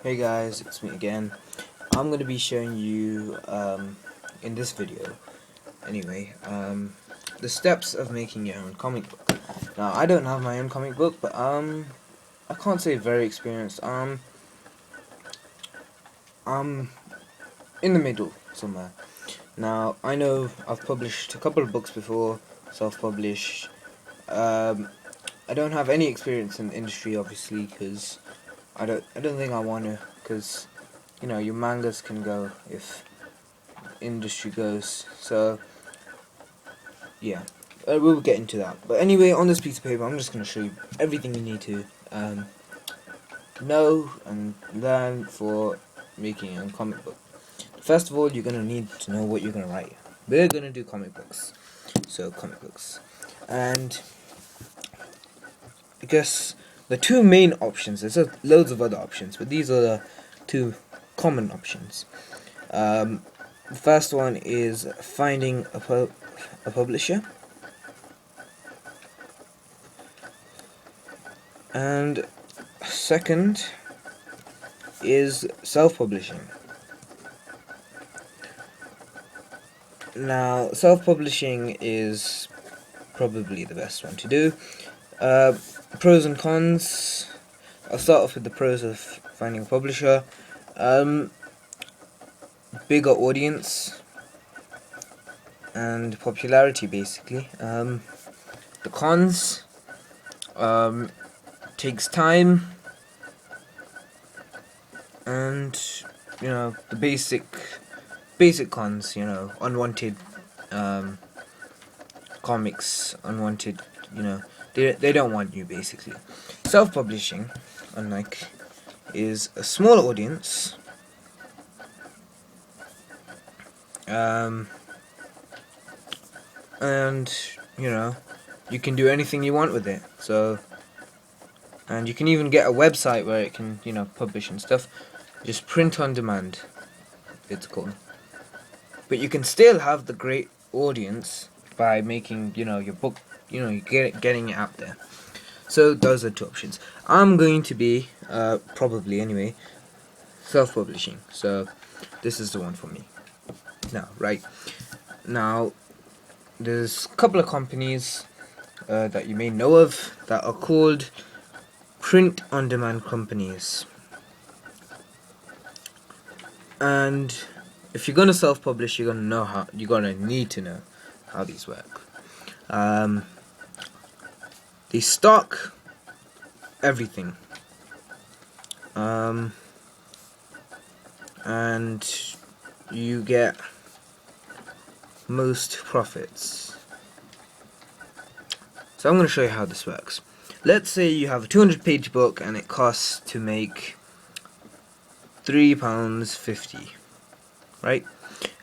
Hey guys, it's me again. I'm going to be showing you in this video anyway the steps of making your own comic book. Now I don't have my own comic book, but I can't say very experienced. I'm in the middle somewhere. Now I know I've published a couple of books before, self-published. I don't have any experience in the industry obviously because I don't think I want to, because you know your mangas can go if industry goes. So yeah, we'll get into that. But anyway, on this piece of paper, I'm just going to show you everything you need to know and learn for making a comic book. First of all, you're going to need to know what you're going to write. We're going to do comic books, so comic books, and I guess the two main options. There's loads of other options, but these are the two common options. The first one is finding a publisher, and second is self-publishing. Now, self-publishing is probably the best one to do. Pros and cons. I'll start off with the pros of finding a publisher. Bigger audience and popularity, basically. The cons, takes time, and you know the basic cons. You know, unwanted comics, unwanted. You know, they don't want you basically. Self-publishing, unlike, is a small audience. And you know, you can do anything you want with it. So, and you can even get a website where it can, you know, publish and stuff. Just print on demand, it's called. But you can still have the great audience by making, you know, your book, you know, getting it out there. So those are two options. I'm going to be probably anyway self-publishing. So this is the one for me. Now, there's a couple of companies that you may know of that are called print-on-demand companies. And if you're gonna self-publish, you're gonna need to know how these work. They stock everything, and you get most profits. So I'm going to show you how this works. Let's say you have a 200-page book and it costs to make £3.50, right?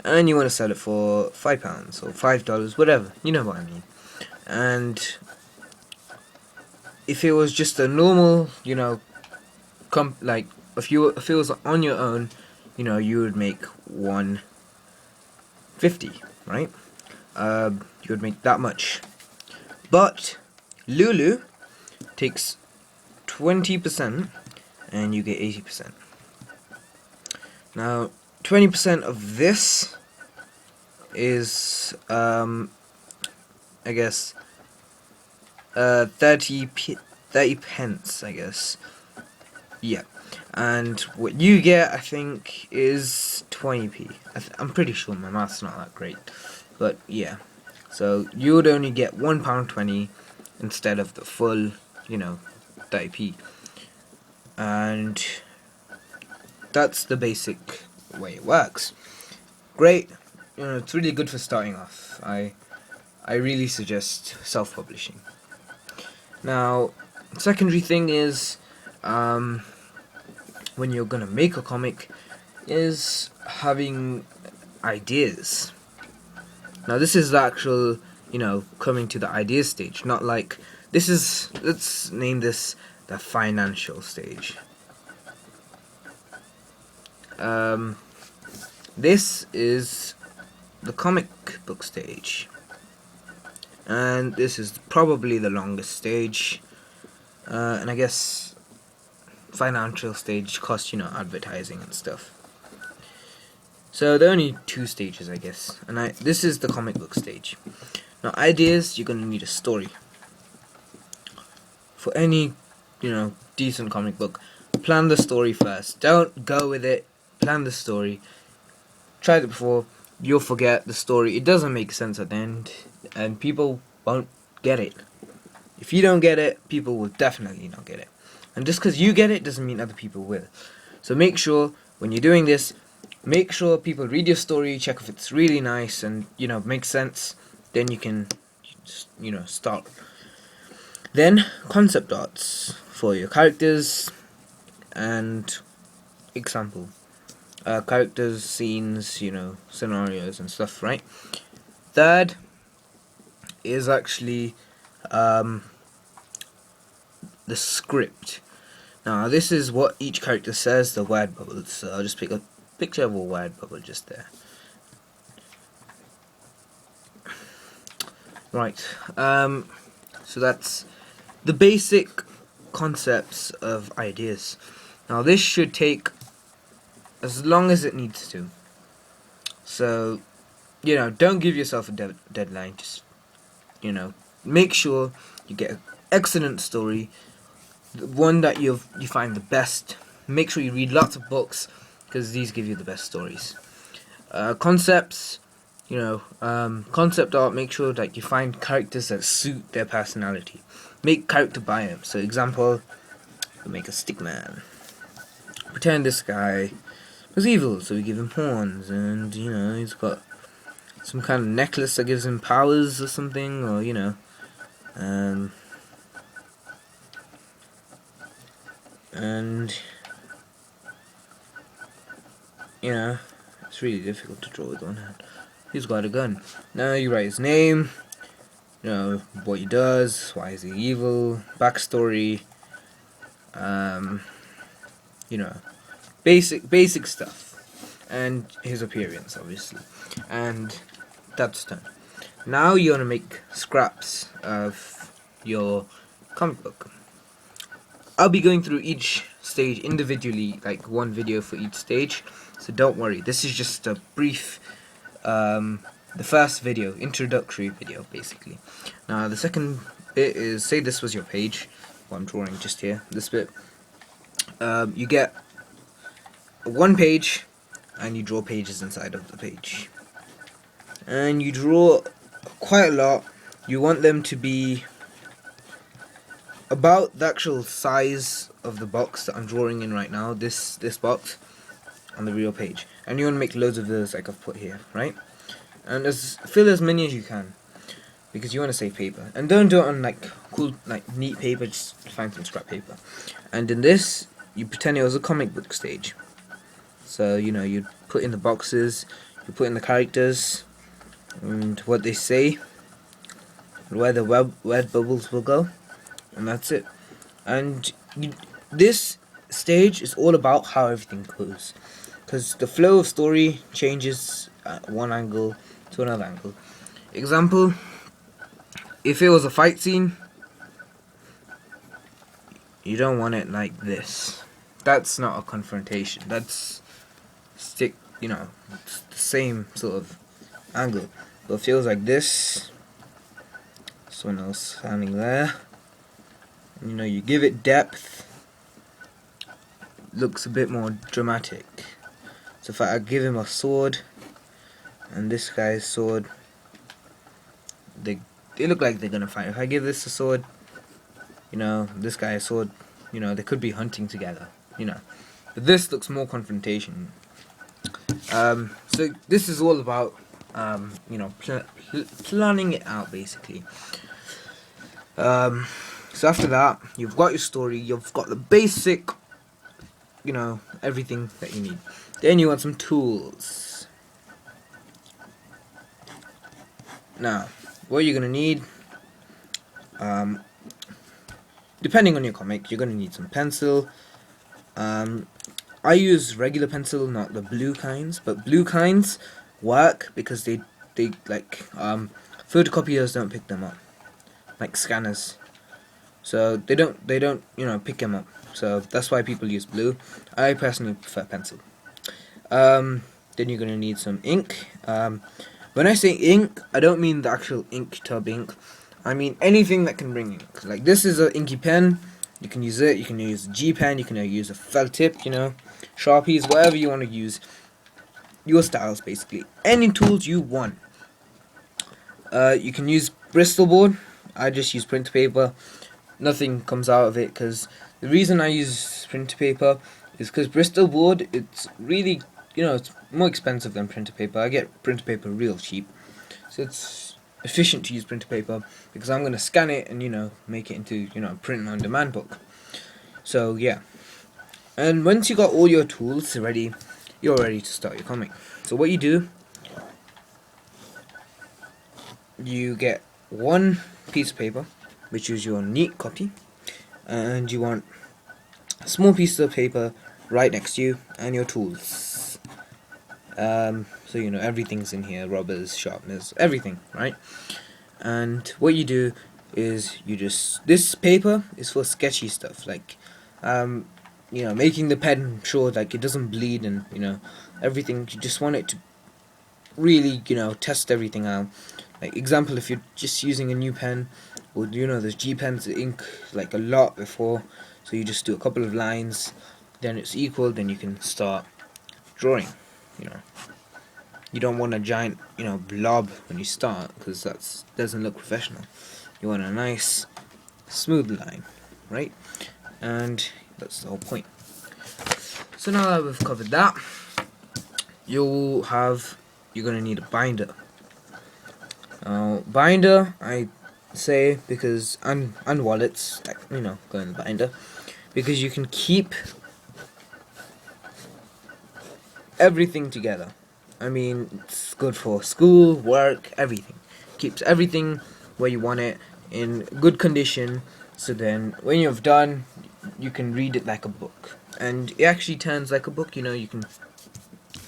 And you want to sell it for £5 or $5, whatever, you know what I mean. And if it was just a normal, you know, if it was on your own, you know, you would make $1.50, right? You would make that much. But Lulu takes 20% and you get 80%. Now, 20% of this is I guess 30 pence, I guess. Yeah. And what you get, I think, is 20p. I'm pretty sure my math's not that great, but yeah. So you would only get £1.20 instead of the full, you know, 30p. And that's the basic way it works. Great. You know, it's really good for starting off. I really suggest self-publishing. Now, secondary thing is, when you're gonna make a comic, is having ideas. Now this is the actual, you know, coming to the idea stage, not like, let's name this the financial stage. This is the comic book stage, and this is probably the longest stage, and I guess financial stage costs, advertising and stuff. So there are only 2 stages, I guess, and this is the comic book stage. Now, ideas, you're gonna need a story. For any, decent comic book, plan the story first. Don't go with it. Plan the story. Tried it before. You'll forget the story. It doesn't make sense at the end, and people won't get it. If you don't get it, people will definitely not get it. And just because you get it doesn't mean other people will. So make sure when you're doing this, make sure people read your story, check if it's really nice and makes sense. Then you can just, start. Then concept arts for your characters and example. Characters, scenes, scenarios and stuff, right? Third is actually the script. Now this is what each character says, the word bubbles. So I'll just pick a picture of a word bubble just there. Right. So that's the basic concepts of ideas. Now this should take as long as it needs to. So, don't give yourself a deadline. Just, make sure you get an excellent story, the one that you find the best. Make sure you read lots of books, because these give you the best stories. Concepts, concept art, make sure that you find characters that suit their personality. Make character biomes. So example, make a stickman. Pretend this guy was evil, so we give him horns, and he's got some kind of necklace that gives him powers or something, or and it's really difficult to draw with one hand. He's got a gun. Now you write his name, what he does, why is he evil, backstory, basic stuff, and his appearance, obviously, and that's done. Now you want to make scraps of your comic book. I'll be going through each stage individually, like one video for each stage, so don't worry. This is just a brief, the first video, introductory video, basically. Now the second bit is, say this was your page, what I'm drawing just here, this bit. You get one page, and you draw pages inside of the page. And you draw quite a lot. You want them to be about the actual size of the box that I'm drawing in right now, this box, on the real page. And you want to make loads of those like I've put here, right? And fill as many as you can, because you want to save paper. And don't do it on cool, neat paper, just find some scrap paper. And in this, you pretend it was a comic book stage. So, you put in the boxes, you put in the characters, and what they say, where the word bubbles will go, and that's it. And this stage is all about how everything goes, because the flow of story changes at one angle to another angle. Example, if it was a fight scene, you don't want it like this. That's not a confrontation. That's it's the same sort of angle. But it feels like this. Someone else standing there. You give it depth. Looks a bit more dramatic. So if I give him a sword, and this guy's sword, they look like they're gonna fight. If I give this a sword, this guy a sword, they could be hunting together, But this looks more confrontation. So this is all about, planning it out, basically. So after that, you've got your story, you've got the basic, everything that you need. Then you want some tools. Now, what you're gonna need, depending on your comic, you're gonna need some pencil. I use regular pencil, not the blue kinds, but blue kinds work because they photocopiers don't pick them up, like scanners. So they don't pick them up. so that's why people use blue. I personally prefer pencil. Then you're gonna need some ink. When I say ink, I don't mean the actual ink tub ink. I mean anything that can bring ink. Like this is an inky pen. You can use it. You can use a G pen. You can use a felt tip. You know, Sharpies, whatever you want to use. Your styles, basically. Any tools you want. You can use Bristol board. I just use printer paper. Nothing comes out of it because the reason I use printer paper is because Bristol board, it's really, it's more expensive than printer paper. I get printer paper real cheap, so it's efficient to use printer paper because I'm gonna scan it and make it into a print on demand book. So yeah, and once you got all your tools ready, you're ready to start your comic. So what you do, you get one piece of paper, which is your neat copy, and you want a small piece of paper right next to you and your tools. So everything's in here, rubbers, sharpeners, everything, right? And what you do is this paper is for sketchy stuff, like making the pen sure like it doesn't bleed and everything. You just want it to really test everything out. Like example, if you're just using a new pen, or there's G pens that ink like a lot before, so you just do a couple of lines, then it's equal, then you can start drawing. You don't want a giant blob when you start, because that doesn't look professional. You want a nice smooth line, right? And that's the whole point. So now that we've covered that, you're gonna need a binder. Binder, I say, because and wallets, like go in the binder, because you can keep everything together. I mean, it's good for school, work, everything. Keeps everything where you want it in good condition, so then when you've done, you can read it like a book. And it actually turns like a book, you can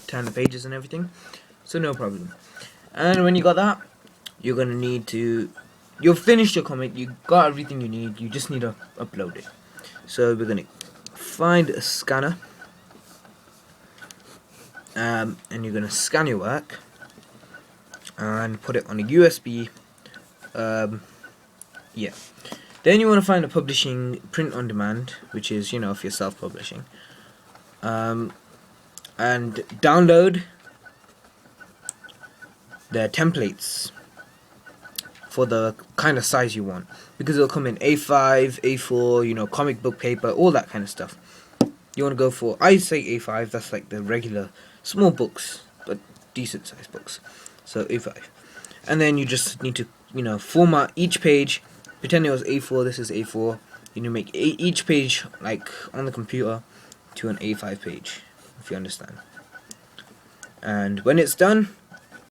turn the pages and everything, so no problem. And when you got that, you're gonna need to, you've finished your comic, you got everything you need, you just need to upload it. So we're gonna find a scanner, and you're gonna scan your work and put it on a USB. Yeah. Then you want to find a publishing print on demand, which is if you're self-publishing, and download the templates for the kind of size you want, because it'll come in A5, A4, comic book paper, all that kind of stuff. You want to go for, I say A5, that's like the regular small books, but decent sized books, so A5. And then you just need to format each page. Pretend it was A4, this is A4. You need to make each page, like on the computer, to an A5 page, if you understand. And when it's done,